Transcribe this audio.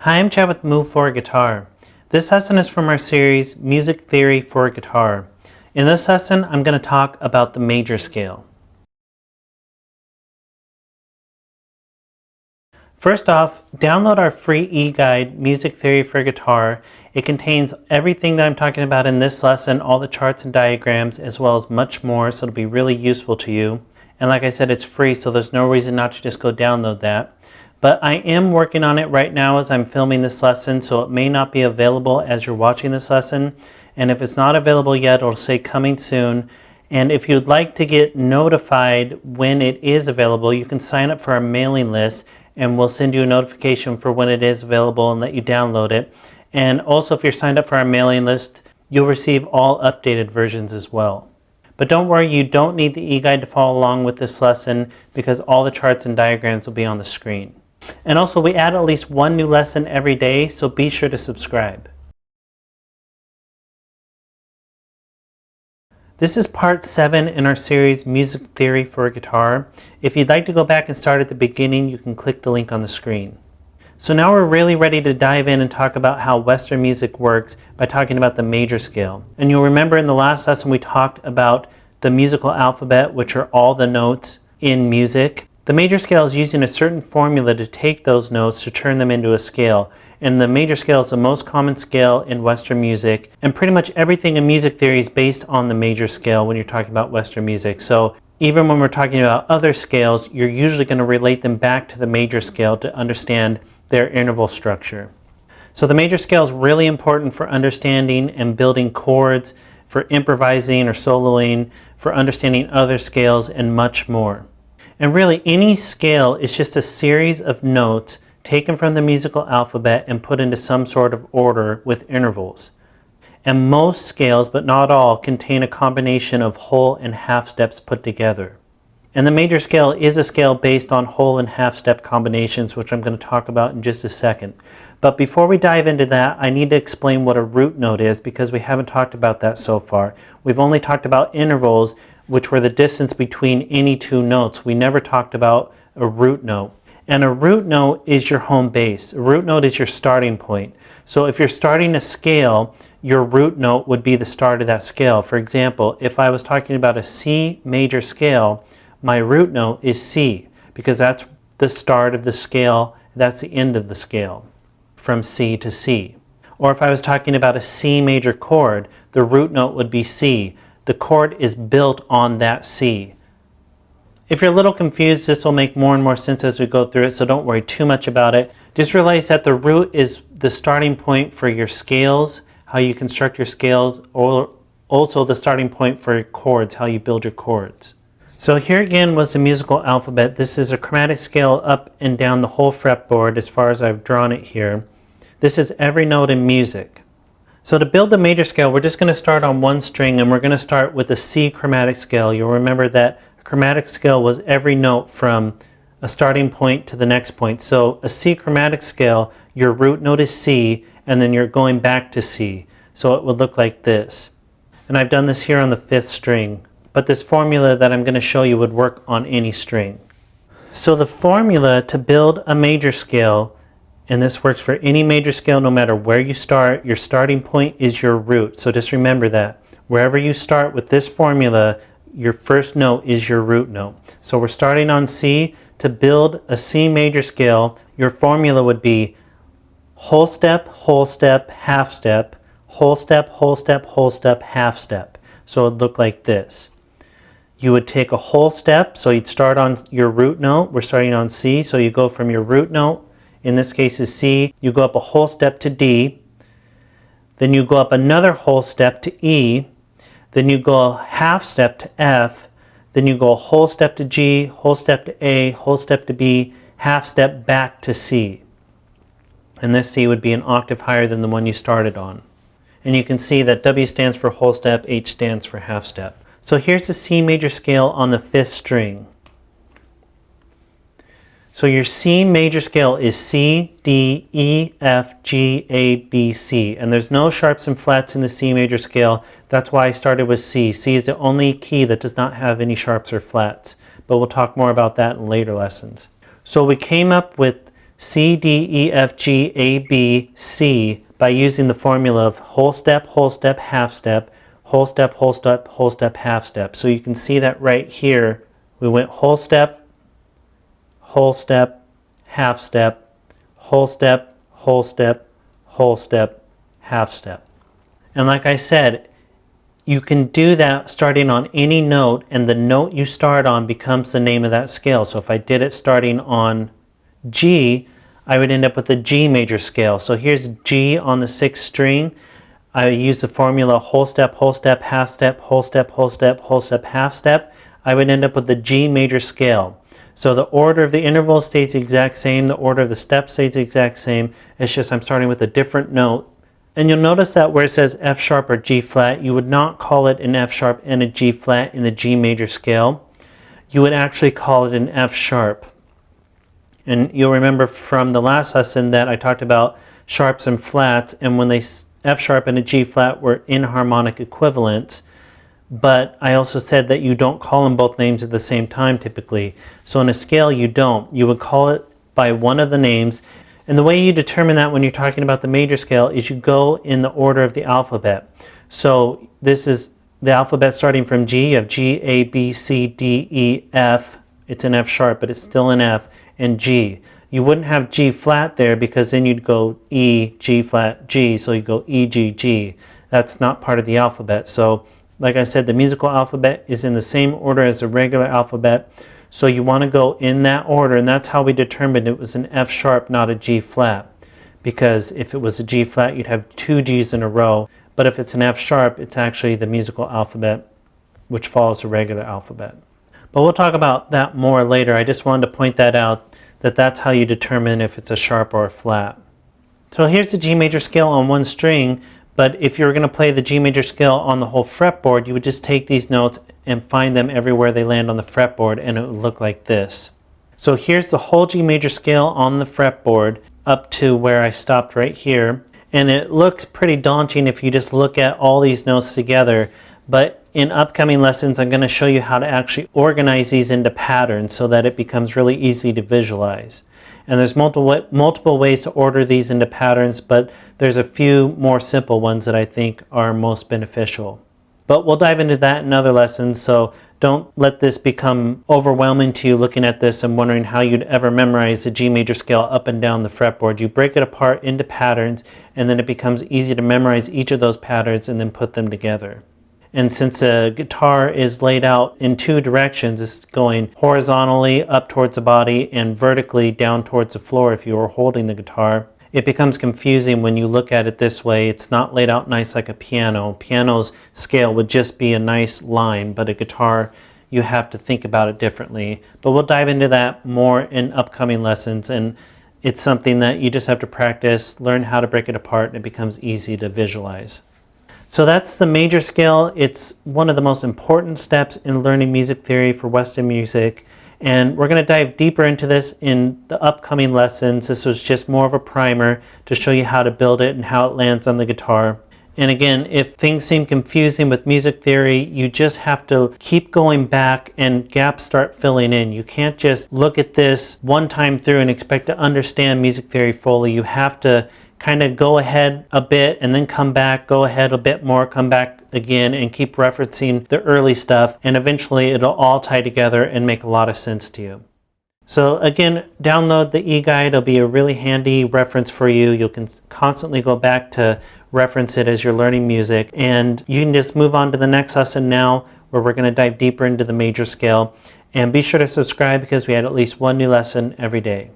Hi, I'm Chad with Move for Guitar. This lesson is from our series, Music Theory for Guitar. In this lesson, I'm going to talk about the major scale. First off, download our free e-guide, Music Theory for Guitar. It contains everything that I'm talking about in this lesson, all the charts and diagrams, as well as much more, so it'll be really useful to you. And like I said, it's free, so there's no reason not to just go download that. But I am working on it right now as I'm filming this lesson, so it may not be available as you're watching this lesson. And if it's not available yet, it'll say coming soon. And if you'd like to get notified when it is available, you can sign up for our mailing list and we'll send you a notification for when it is available and let you download it. And also, if you're signed up for our mailing list, you'll receive all updated versions as well. But don't worry, you don't need the e-guide to follow along with this lesson because all the charts and diagrams will be on the screen. And also, we add at least one new lesson every day, so be sure to subscribe. This is part 7 in our series, Music Theory for Guitar. If you'd like to go back and start at the beginning, you can click the link on the screen. So now we're really ready to dive in and talk about how Western music works by talking about the major scale. And you'll remember in the last lesson we talked about the musical alphabet, which are all the notes in music. The major scale is using a certain formula to take those notes to turn them into a scale. And the major scale is the most common scale in Western music. And pretty much everything in music theory is based on the major scale when you're talking about Western music. So even when we're talking about other scales, you're usually going to relate them back to the major scale to understand their interval structure. So the major scale is really important for understanding and building chords, for improvising or soloing, for understanding other scales, and much more. And really, any scale is just a series of notes taken from the musical alphabet and put into some sort of order with intervals. And most scales, but not all, contain a combination of whole and half steps put together. And the major scale is a scale based on whole and half step combinations, which I'm going to talk about in just a second. But before we dive into that, I need to explain what a root note is because we haven't talked about that so far. We've only talked about intervals, which were the distance between any two notes. We never talked about a root note. And a root note is your home base. A root note is your starting point. So if you're starting a scale, your root note would be the start of that scale. For example, if I was talking about a C major scale, my root note is C because that's the start of the scale, that's the end of the scale, from C to C. Or if I was talking about a C major chord, the root note would be C. The chord is built on that C. If you're a little confused, this will make more and more sense as we go through it, so don't worry too much about it. Just realize that the root is the starting point for your scales, how you construct your scales, or also the starting point for your chords, how you build your chords. So here again was the musical alphabet. This is a chromatic scale up and down the whole fretboard as far as I've drawn it here. This is every note in music. So to build the major scale, we're just going to start on one string and we're going to start with a C chromatic scale. You'll remember that a chromatic scale was every note from a starting point to the next point. So a C chromatic scale, your root note is C and then you're going back to C. So it would look like this. And I've done this here on the 5th string. But this formula that I'm going to show you would work on any string. So the formula to build a major scale, and this works for any major scale no matter where you start, your starting point is your root. So just remember that. Wherever you start with this formula, your first note is your root note. So we're starting on C. To build a C major scale, your formula would be whole step, half step, whole step, whole step, whole step, half step. So it would look like this. You would take a whole step, so you'd start on your root note. We're starting on C, so you go from your root note, in this case is C, you go up a whole step to D, then you go up another whole step to E, then you go a half step to F, then you go a whole step to G, whole step to A, whole step to B, half step back to C. And this C would be an octave higher than the one you started on. And you can see that W stands for whole step, H stands for half step. So here's the C major scale on the 5th string. So your C major scale is C, D, E, F, G, A, B, C. And there's no sharps and flats in the C major scale. That's why I started with C. C is the only key that does not have any sharps or flats. But we'll talk more about that in later lessons. So we came up with C, D, E, F, G, A, B, C by using the formula of whole step, half step, whole step, whole step, whole step, half step. So you can see that right here, we went whole step, half step, whole step, whole step, whole step, half step. And like I said, you can do that starting on any note, and the note you start on becomes the name of that scale. So if I did it starting on G, I would end up with a G major scale. So here's G on the 6th string. I use the formula whole step, half step, whole step, half step. I would end up with the G major scale. So the order of the interval stays the exact same, the order of the steps stays the exact same. It's just I'm starting with a different note. And you'll notice that where it says F sharp or G flat, you would not call it an F sharp and a G flat in the G major scale. You would actually call it an F sharp. And you'll remember from the last lesson that I talked about sharps and flats, and when they F sharp and a G flat were inharmonic equivalents, but I also said that you don't call them both names at the same time typically. So in a scale you don't. You would call it by one of the names. And the way you determine that when you're talking about the major scale is you go in the order of the alphabet. So this is the alphabet starting from G. You have G, A, B, C, D, E, F. It's an F sharp, but it's still an F, and G. You wouldn't have G flat there because then you'd go E, G flat, G. So you go E, G, G. That's not part of the alphabet. So like I said, the musical alphabet is in the same order as the regular alphabet. So you want to go in that order, and that's how we determined it was an F sharp, not a G flat. Because if it was a G flat, you'd have two G's in a row. But if it's an F sharp, it's actually the musical alphabet, which follows the regular alphabet. But we'll talk about that more later. I just wanted to point that out, that that's how you determine if it's a sharp or a flat. So here's the G major scale on one string, but if you were going to play the G major scale on the whole fretboard, you would just take these notes and find them everywhere they land on the fretboard, and it would look like this. So here's the whole G major scale on the fretboard up to where I stopped right here, and it looks pretty daunting if you just look at all these notes together, but in upcoming lessons I'm going to show you how to actually organize these into patterns so that it becomes really easy to visualize. And there's multiple ways to order these into patterns, but there's a few more simple ones that I think are most beneficial. But we'll dive into that in other lessons, so don't let this become overwhelming to you looking at this and wondering how you'd ever memorize the G major scale up and down the fretboard. You break it apart into patterns, and then it becomes easy to memorize each of those patterns and then put them together. And since a guitar is laid out in two directions, it's going horizontally up towards the body and vertically down towards the floor if you were holding the guitar, it becomes confusing when you look at it this way. It's not laid out nice like a piano. Piano's scale would just be a nice line, but a guitar, you have to think about it differently. But we'll dive into that more in upcoming lessons, and it's something that you just have to practice, learn how to break it apart, and it becomes easy to visualize. So that's the major scale. It's one of the most important steps in learning music theory for Western music. And we're going to dive deeper into this in the upcoming lessons. This was just more of a primer to show you how to build it and how it lands on the guitar. And again, if things seem confusing with music theory, you just have to keep going back and gaps start filling in. You can't just look at this one time through and expect to understand music theory fully. You have to kind of go ahead a bit and then come back, go ahead a bit more, come back again, and keep referencing the early stuff, and eventually it'll all tie together and make a lot of sense to you. So again, download the e-guide. It'll be a really handy reference for you. You can constantly go back to reference it as you're learning music, and you can just move on to the next lesson now, where we're going to dive deeper into the major scale. And be sure to subscribe because we had at least one new lesson every day.